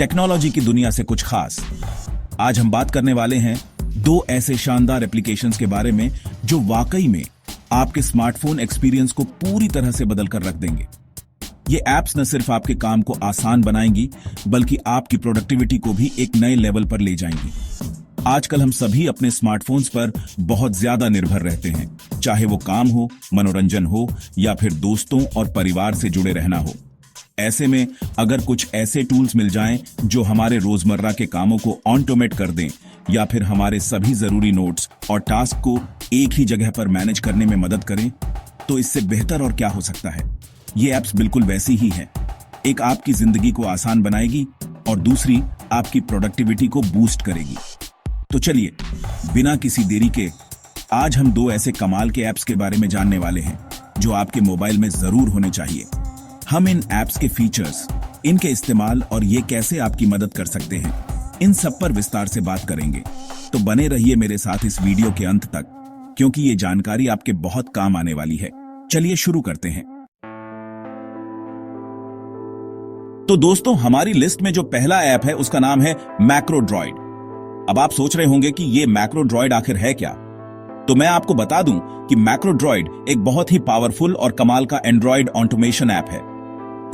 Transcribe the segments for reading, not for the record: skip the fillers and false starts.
Technology की दुनिया से कुछ खास। आज हम बात करने वाले हैं दो ऐसे शानदार एप्लीकेशंस के बारे में जो वाकई में आपके स्मार्टफोन एक्सपीरियंस को पूरी तरह से बदल कर रख देंगे। ये ऐप्स न सिर्फ आपके काम को आसान बनाएंगी बल्कि आपकी प्रोडक्टिविटी को भी एक नए लेवल पर ले जाएंगी। आजकल हम सभी अपने स्मार्टफोन्स पर बहुत ज्यादा निर्भर रहते हैं, चाहे वो काम हो, मनोरंजन हो या फिर दोस्तों और परिवार से जुड़े रहना हो। ऐसे में अगर कुछ ऐसे टूल्स मिल जाएं जो हमारे रोजमर्रा के कामों को ऑटोमेट कर दें या फिर हमारे सभी जरूरी नोट्स और टास्क को एक ही जगह पर मैनेज करने में मदद करें, तो इससे बेहतर और क्या हो सकता है। ये ऐप्स बिल्कुल वैसी ही हैं। एक आपकी जिंदगी को आसान बनाएगी और दूसरी आपकी प्रोडक्टिविटी को बूस्ट करेगी। तो चलिए बिना किसी देरी के आज हम दो ऐसे कमाल के ऐप्स के बारे में जानने वाले हैं जो आपके मोबाइल में जरूर होने चाहिए। हम इन ऐप्स के फीचर्स, इनके इस्तेमाल और ये कैसे आपकी मदद कर सकते हैं, इन सब पर विस्तार से बात करेंगे। तो बने रहिए मेरे साथ इस वीडियो के अंत तक, क्योंकि ये जानकारी आपके बहुत काम आने वाली है। चलिए शुरू करते हैं। तो दोस्तों, हमारी लिस्ट में जो पहला ऐप है उसका नाम है मैक्रोड्रॉइड। अब आप सोच रहे होंगे कि ये मैक्रोड्रॉइड आखिर है क्या? तो मैं आपको बता दूं कि मैक्रोड्रॉइड एक बहुत ही पावरफुल और कमाल का एंड्रॉइड ऑटोमेशन ऐप है।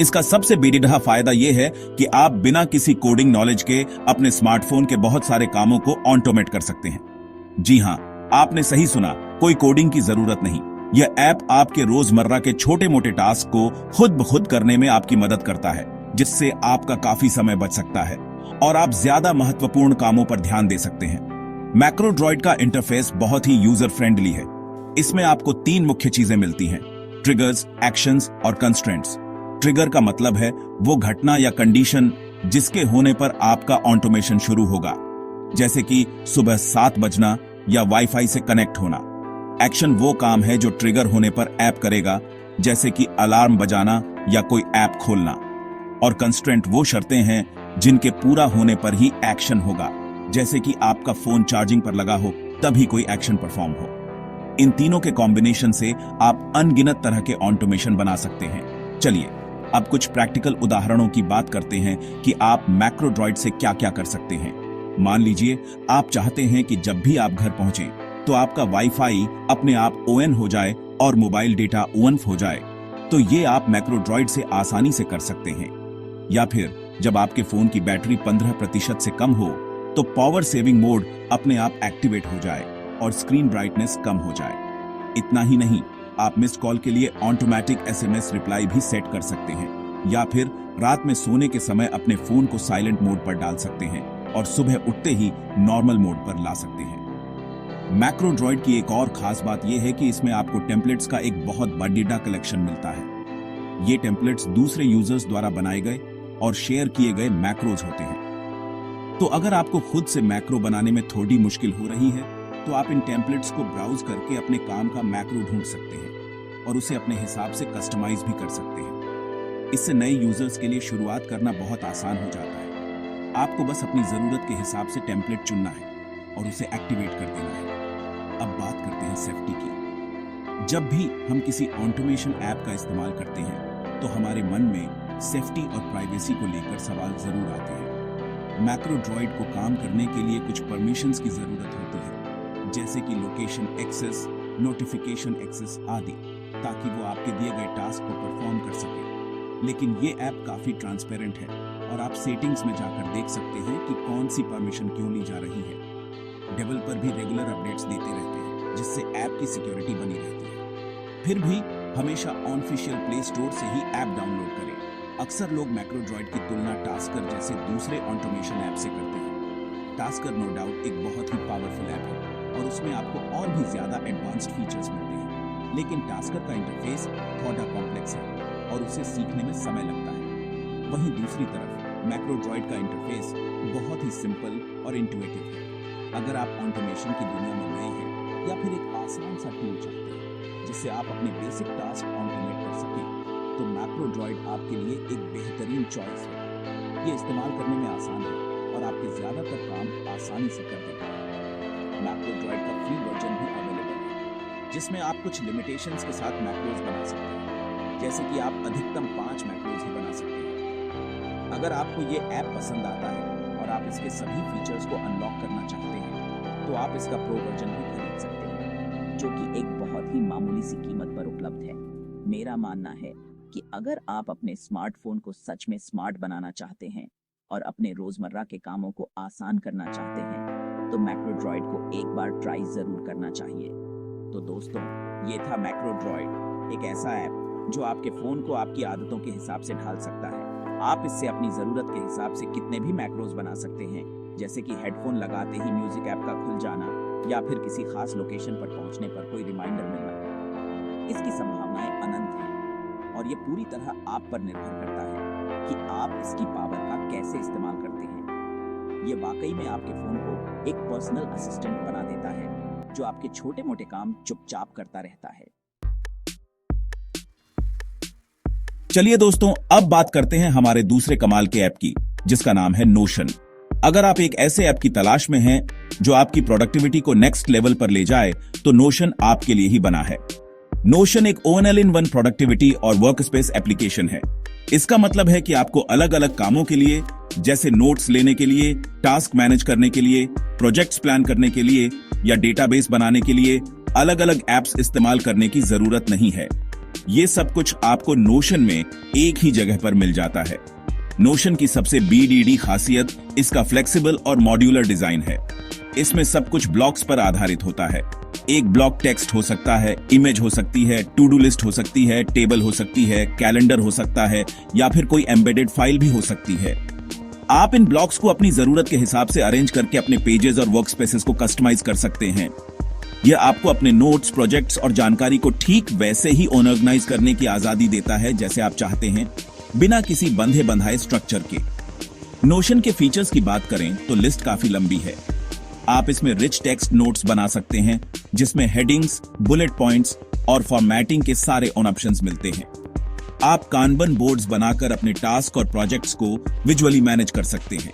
इसका सबसे बेरिडहा फायदा यह है कि आप बिना किसी कोडिंग नॉलेज के अपने स्मार्टफोन के बहुत सारे कामों को ऑटोमेट कर सकते हैं। जी हां, आपने सही सुना, कोई कोडिंग की जरूरत नहीं। यह ऐप आपके रोजमर्रा के छोटे मोटे टास्क को खुद ब खुद करने में आपकी मदद करता है, जिससे आपका काफी समय बच सकता है और आप ज्यादा महत्वपूर्ण कामों पर ध्यान दे सकते हैं। मैक्रोड्रॉइड का इंटरफेस बहुत ही यूजर फ्रेंडली है। इसमें आपको तीन मुख्य चीजें मिलती हैं: ट्रिगर्स, एक्शंस और कंस्ट्रेंट्स। ट्रिगर का मतलब है वो घटना या कंडीशन जिसके होने पर आपका ऑटोमेशन शुरू होगा, जैसे कि सुबह 7 बजना या वाईफाई से कनेक्ट होना। एक्शन वो काम है जो ट्रिगर होने पर ऐप करेगा, जैसे कि अलार्म बजाना या कोई ऐप खोलना। और कंस्ट्रेंट वो शर्तें हैं जिनके पूरा होने पर ही एक्शन होगा, जैसे कि आपका फोन चार्जिंग पर लगा हो तभी कोई एक्शन परफॉर्म हो। इन तीनों के कॉम्बिनेशन से आप अनगिनत तरह के ऑटोमेशन बना सकते हैं। चलिए अब कुछ प्रैक्टिकल उदाहरणों की बात करते हैं कि आप मैक्रोड्रॉइड से क्या क्या कर सकते हैं। मान लीजिए आप चाहते हैं कि जब भी आप घर पहुंचे तो आपका वाईफाई अपने आप ऑन हो जाए और मोबाइल डेटा ऑन हो जाए, तो ये आप मैक्रोड्रॉइड से आसानी से कर सकते हैं। या फिर जब आपके फोन की बैटरी 15% से कम हो तो पावर सेविंग मोड अपने आप एक्टिवेट हो जाए और स्क्रीन ब्राइटनेस कम हो जाए। इतना ही नहीं, आप मिस्ड कॉल के लिए ऑटोमेटिक एसएमएस रिप्लाई भी सेट कर सकते हैं, या फिर रात में सोने के समय अपने फोन को साइलेंट मोड पर डाल सकते हैं और सुबह उठते ही नॉर्मल मोड पर ला सकते हैं। मैक्रोड्रॉइड की एक और खास बात यह है कि इसमें आपको टेम्पलेट्स का एक बहुत बड़ा कलेक्शन मिलता है। ये टेम्पलेट्स दूसरे यूजर्स द्वारा बनाए गए और शेयर किए गए मैक्रोज होते हैं। तो अगर आपको खुद से मैक्रो बनाने में थोड़ी मुश्किल हो रही है तो आप इन टेम्पलेट्स को ब्राउज करके अपने काम का मैक्रो ढूंढ सकते हैं और उसे अपने हिसाब से कस्टमाइज भी कर सकते हैं। इससे नए यूजर्स के लिए शुरुआत करना बहुत आसान हो जाता है। आपको बस अपनी जरूरत के हिसाब से टेम्पलेट चुनना है और उसे एक्टिवेट कर देना है। अब बात करते हैं सेफ्टी की। जब भी हम किसी ऑटोमेशन ऐप का इस्तेमाल करते हैं तो हमारे मन में सेफ्टी और प्राइवेसी को लेकर सवाल जरूर आते हैं। मैक्रोड्रॉइड को काम करने के लिए कुछ परमिशंस की जरूरत होती है, जैसे कि लोकेशन एक्सेस, नोटिफिकेशन एक्सेस आदि, ताकि वो आपके दिए गए टास्क को परफॉर्म कर सके। लेकिन ये ऐप काफी ट्रांसपेरेंट है और आप सेटिंग्स में जाकर देख सकते हैं कि कौन सी परमिशन क्यों ली जा रही है। डेवलपर भी रेगुलर अपडेट्स देते रहते हैं, जिससे ऐप की सिक्योरिटी बनी रहती है। फिर भी हमेशा ऑनऑफिशियल प्ले स्टोर से ही ऐप डाउनलोड करें। अक्सर लोग मैक्रोड्रॉइड की तुलना टास्कर जैसे दूसरे ऑटोमेशन ऐप से करते हैं। टास्कर नो डाउट एक बहुत ही पावरफुल ऐप है और उसमें आपको और भी ज्यादा एडवांस्ड फीचर्स मिलते हैं, लेकिन टास्कर का इंटरफेस थोड़ा कॉम्प्लेक्स है और उसे सीखने में समय लगता है। वहीं दूसरी तरफ मैक्रोड्रॉइड का इंटरफेस बहुत ही सिंपल और इंट्यूटिव है। अगर आप ऑटोमेशन की दुनिया में नए हैं या फिर एक आसान सा टूल चाहते हैं जिससे आप अपने बेसिक टास्क ऑटोमेट कर सकें, तो मैक्रोड्रॉइड आपके लिए एक बेहतरीन चॉइस है। ये इस्तेमाल करने में आसान है और आपके ज्यादातर काम आसानी से कर देता है। मैक्रोड्रॉइड का फ्री वर्जन भी अवेलेबल है, जिसमें आप कुछ लिमिटेशंस के साथ मैक्रोज बना सकते हैं, जैसे कि आप अधिकतम 5 मैक्रोज ही बना सकते हैं। अगर आपको ये ऐप पसंद आता है और आप इसके सभी फीचर्स को अनलॉक करना चाहते हैं तो आप इसका प्रो वर्जन भी खरीद सकते हैं, जो कि एक बहुत ही मामूली सी कीमत पर उपलब्ध है। मेरा मानना है कि अगर आप अपने स्मार्टफोन को सच में स्मार्ट बनाना चाहते हैं और अपने रोजमर्रा के कामों को आसान करना चाहते हैं तो मैक्रोड्रॉइड को एक बार ट्राई जरूर करना चाहिए। तो दोस्तों, ये था मैक्रोड्रॉइड, एक ऐसा ऐप जो आपके फोन को आपकी आदतों के हिसाब से ढाल सकता है। आप इससे अपनी जरूरत के हिसाब से कितने भी मैक्रोज बना सकते हैं, जैसे कि हेडफोन लगाते ही म्यूजिक ऐप का खुल जाना या फिर किसी खास लोकेशन पर पहुंचने पर कोई रिमाइंडर मिलना। इसकी संभावनाएं अनंत हैं और ये पूरी तरह आप पर निर्भर करता है कि आप इसकी पावर का कैसे इस्तेमाल करते हैं। ये वाकई में आपके फोन को एक पर्सनल असिस्टेंट बना देता है जो आपके छोटे मोटे काम चुपचाप करता रहता है। चलिए दोस्तों, अब बात करते हैं हमारे दूसरे कमाल के ऐप की, जिसका नाम है नोशन। अगर आप एक ऐसे ऐप की तलाश में हैं जो आपकी प्रोडक्टिविटी को नेक्स्ट लेवल पर ले जाए तो नोशन आपके लिए ही बना है। नोशन एक ऑल-इन-वन प्रोडक्टिविटी और वर्क स्पेस एप्लीकेशन है। इसका मतलब है कि आपको अलग अलग कामों के लिए, जैसे नोट्स लेने के लिए, टास्क मैनेज करने के लिए, प्रोजेक्ट्स प्लान करने के लिए या डेटाबेस बनाने के लिए अलग अलग ऐप्स इस्तेमाल करने की जरूरत नहीं है। ये सब कुछ आपको नोशन में एक ही जगह पर मिल जाता है। नोशन की सबसे बीडीडी खासियत इसका फ्लेक्सिबल और मॉड्यूलर डिजाइन है। इसमें सब कुछ ब्लॉक्स पर आधारित होता है। एक ब्लॉक टेक्स्ट हो सकता है, इमेज हो सकती है, टू डू लिस्ट हो सकती है, टेबल हो सकती है, कैलेंडर हो सकता है या फिर कोई एम्बेडेड फाइल भी हो सकती है। आप इन ब्लॉक्स को अपनी जरूरत के हिसाब से अरेंज करके अपने पेजेस और वर्क स्पेसेस को कस्टमाइज कर सकते हैं। यह आपको अपने नोट्स, प्रोजेक्ट्स और जानकारी को ठीक वैसे ही ऑर्गेनाइज करने की आजादी देता है जैसे आप चाहते हैं, बिना किसी बंधे बंधाए स्ट्रक्चर के। नोशन के फीचर्स की बात करें तो लिस्ट काफी लंबी है। आप इसमें रिच टेक्स्ट नोट्स बना सकते हैं जिसमें हेडिंग्स, बुलेट पॉइंट्स और फॉर्मेटिंग के सारे ऑप्शंस मिलते हैं। आप कानबन बोर्ड्स बनाकर अपने टास्क और प्रोजेक्ट्स को विजुअली मैनेज कर सकते हैं,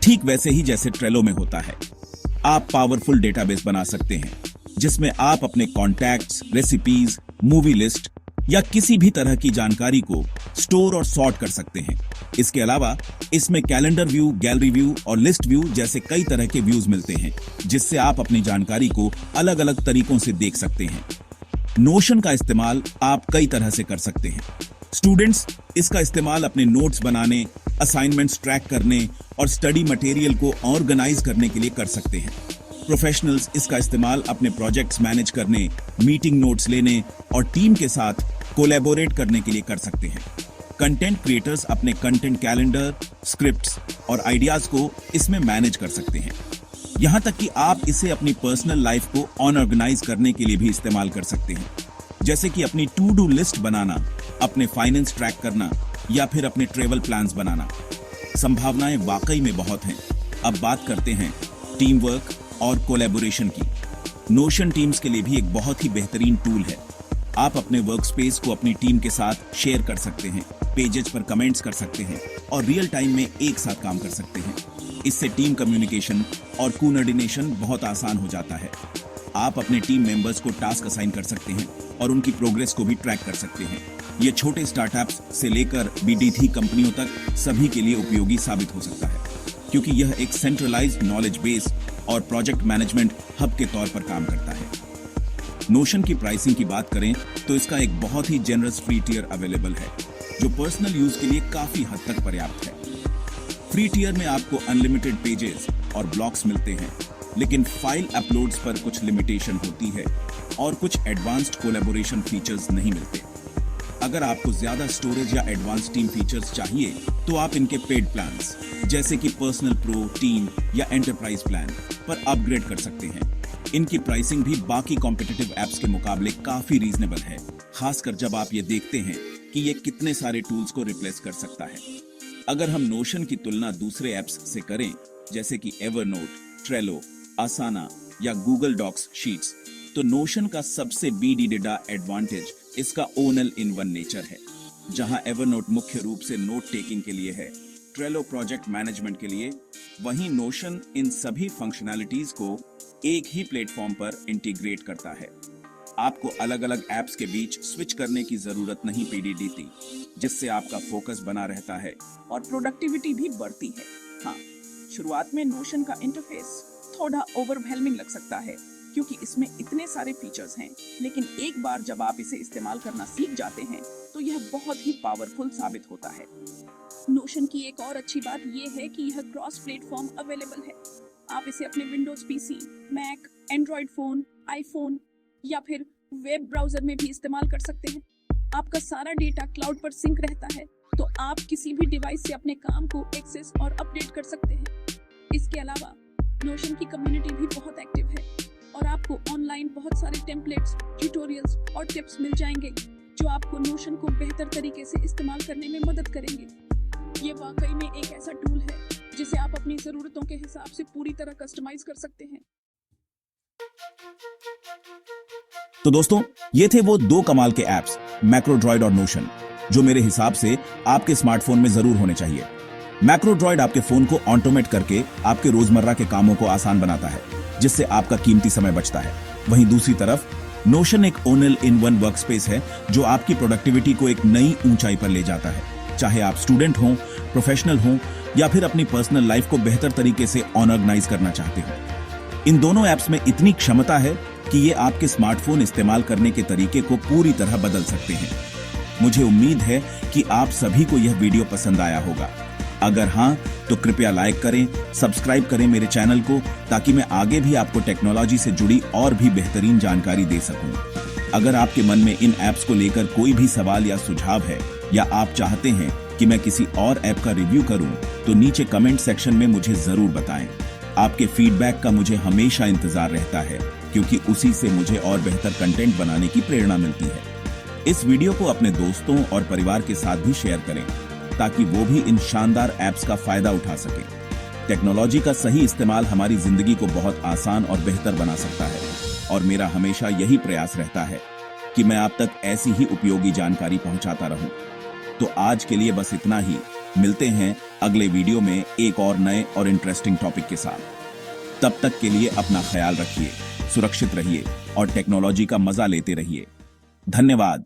ठीक वैसे ही जैसे ट्रेलो में होता है। आप पावरफुल डेटाबेस बना सकते हैं जिसमें आप अपने कॉन्टैक्ट्स, रेसिपीज, मूवी लिस्ट या किसी भी तरह की जानकारी को स्टोर और सॉर्ट कर सकते हैं। इसके अलावा इसमें कैलेंडर व्यू, गैलरी व्यू और लिस्ट व्यू जैसे कई तरह के व्यूज मिलते हैं, जिससे आप अपनी जानकारी को अलग अलग तरीकों से देख सकते हैं। नोशन का इस्तेमाल आप कई तरह से कर सकते हैं। स्टूडेंट्स इसका इस्तेमाल अपने नोट्स बनाने, असाइनमेंट्स ट्रैक करने और स्टडी मटेरियल को ऑर्गेनाइज करने के लिए कर सकते हैं। प्रोफेशनल्स इसका इस्तेमाल अपने प्रोजेक्ट्स मैनेज करने, मीटिंग नोट्स लेने और टीम के साथ कोलैबोरेट करने के लिए कर सकते हैं। कंटेंट क्रिएटर्स अपने कंटेंट कैलेंडर, स्क्रिप्ट्स और आइडियाज को इसमें मैनेज कर सकते हैं। यहां तक कि आप इसे अपनी पर्सनल लाइफ को ऑर्गेनाइज करने के लिए भी इस्तेमाल कर सकते हैं, जैसे कि अपनी टू डू लिस्ट बनाना, अपने फाइनेंस ट्रैक करना या फिर अपने ट्रेवल प्लान्स बनाना। संभावनाएं वाकई में बहुत हैं। अब बात करते हैं टीम वर्क और कोलैबोरेशन की। नोशन टीम्स के लिए भी एक बहुत ही बेहतरीन टूल है। आप अपने वर्क स्पेस को अपनी टीम के साथ शेयर कर सकते हैं, पेजेस पर कमेंट्स कर सकते हैं और रियल टाइम में एक साथ काम कर सकते हैं। इससे टीम कम्युनिकेशन और कोऑर्डिनेशन बहुत आसान हो जाता है। आप अपने टीम मेंबर्स को टास्क असाइन कर सकते हैं और उनकी प्रोग्रेस को भी ट्रैक कर सकते हैं। ये छोटे स्टार्टअप्स से लेकर बीडीटी कंपनियों तक सभी के लिए उपयोगी साबित हो सकता है, क्योंकि यह एक सेंट्रलाइज्ड नॉलेज बेस और प्रोजेक्ट मैनेजमेंट हब के तौर पर काम करता है। नोशन की प्राइसिंग की बात करें तो इसका एक बहुत ही जेनरस फ्री टियर अवेलेबल है, जो पर्सनल यूज के लिए काफी हद तक पर्याप्त है। फ्री टियर में आपको अनलिमिटेड पेजेस और ब्लॉक्स मिलते हैं, लेकिन फाइल अपलोड्स पर कुछ लिमिटेशन होती है और कुछ एडवांस्ड कोलैबोरेशन फीचर्स नहीं मिलते। अगर आपको ज्यादा स्टोरेज या एडवांस टीम फीचर्स चाहिए तो आप इनके पेड प्लान्स जैसे कि पर्सनल प्रो, टीम या एंटरप्राइज प्लान पर अपग्रेड कर सकते हैं। इनकी प्राइसिंग भी बाकी कॉम्पिटिटिव एप्स के मुकाबले काफी रीजनेबल है, खासकर जब आप ये देखते हैं कि ये कितने सारे टूल्स को रिप्लेस कर सकता है। अगर हम नोशन की तुलना दूसरे एप्स से करें, जैसे कि एवरनोट, ट्रेलो, आसाना या गूगल डॉक्स शीट्स, तो नोशन का सबसे बीडीडेडा एडवांटेज इसका ऑल इन वन नेचर है। जहां एवरनोट मुख्य रूप से नोट टेकिंग के लिए है, ट्रेलो प्रोजेक्ट मैनेजमेंट के लिए, वहीं नोशन इन सभी फंक्शनैलिटीज को एक ही प्लेटफॉर्म पर इंटीग्रेट करता है। आपको अलग अलग ऐप्स के बीच स्विच करने की जरूरत नहीं पड़ी थी, जिससे आपका फोकस बना रहता है और प्रोडक्टिविटी भी बढ़ती है। हाँ, शुरुआत में नोशन का इंटरफेस थोड़ा ओवरवेलमिंग लग सकता है क्योंकि इसमें इतने सारे फीचर्स हैं, लेकिन एक बार जब आप इसे इस्तेमाल करना सीख जाते हैं तो यह बहुत ही पावरफुल साबित होता है। नोशन की एक और अच्छी बात यह है कि यह क्रॉस प्लेटफॉर्म अवेलेबल है। आप इसे अपने Windows PC, Mac, Android phone, iPhone या फिर वेब ब्राउजर में भी इस्तेमाल कर सकते हैं। आपका सारा डेटा क्लाउड पर सिंक रहता है, तो आप किसी भी डिवाइस से अपने काम को एक्सेस और अपडेट कर सकते हैं। इसके अलावा नोशन की कम्युनिटी भी बहुत एक्टिव है और आपको ऑनलाइन बहुत सारे टेम्पलेट्स, ट्यूटोरियल्स और टिप्स मिल जाएंगे जो आपको नोशन को बेहतर तरीके से इस्तेमाल करने में मदद करेंगे। ये वाकई में एक ऐसा टूल है जिसे आप अपनी जरूरतों के हिसाब से पूरी तरह कस्टमाइज कर सकते हैं। तो दोस्तों, ये थे वो दो कमाल के ऐप्स, मैक्रोड्रॉइड और नोशन, जो मेरे हिसाब से आपके स्मार्टफोन में जरूर होने चाहिए। मैक्रोड्रॉइड आपके फोन को ऑटोमेट करके आपके रोजमर्रा के कामों को आसान बनाता है, जिससे आपका कीमती समय बचता है। वहीं दूसरी तरफ नोशन एक ऑल इन वन वर्कस्पेस है जो आपकी प्रोडक्टिविटी को एक नई ऊंचाई पर ले जाता है। चाहे आप स्टूडेंट हो, प्रोफेशनल हो या फिर अपनी पर्सनल लाइफ को बेहतर तरीके से ऑर्गेनाइज करना चाहते हो, इन दोनों ऐप्स में इतनी क्षमता है कि ये आपके स्मार्टफोन इस्तेमाल करने के तरीके को पूरी तरह बदल सकते हैं। मुझे उम्मीद है कि आप सभी को यह वीडियो पसंद आया होगा। अगर हाँ, तो कृपया लाइक करें, सब्सक्राइब करें मेरे चैनल को, ताकि मैं आगे भी आपको टेक्नोलॉजी से जुड़ी और भी बेहतरीन जानकारी दे सकूं। अगर आपके मन में इन ऐप्स को लेकर कोई भी सवाल या सुझाव है, या आप चाहते हैं कि मैं किसी और ऐप का रिव्यू करूं, तो नीचे कमेंट सेक्शन में मुझे जरूर बताएं। आपके फीडबैक का मुझे हमेशा इंतजार रहता है, क्योंकि उसी से मुझे और बेहतर कंटेंट बनाने की प्रेरणा मिलती है। इस वीडियो को अपने दोस्तों और परिवार के साथ भी शेयर करें, ताकि वो भी इन शानदार ऐप्स का फायदा उठा सके। टेक्नोलॉजी का सही इस्तेमाल हमारी जिंदगी को बहुत आसान और बेहतर बना सकता है, और मेरा हमेशा यही प्रयास रहता है कि मैं आप तक ऐसी ही उपयोगी जानकारी पहुंचाता रहूं। तो आज के लिए बस इतना ही। मिलते हैं अगले वीडियो में एक और नए और इंटरेस्टिंग टॉपिक के साथ। तब तक के लिए अपना ख्याल रखिए, सुरक्षित रहिए और टेक्नोलॉजी का मजा लेते रहिए। धन्यवाद।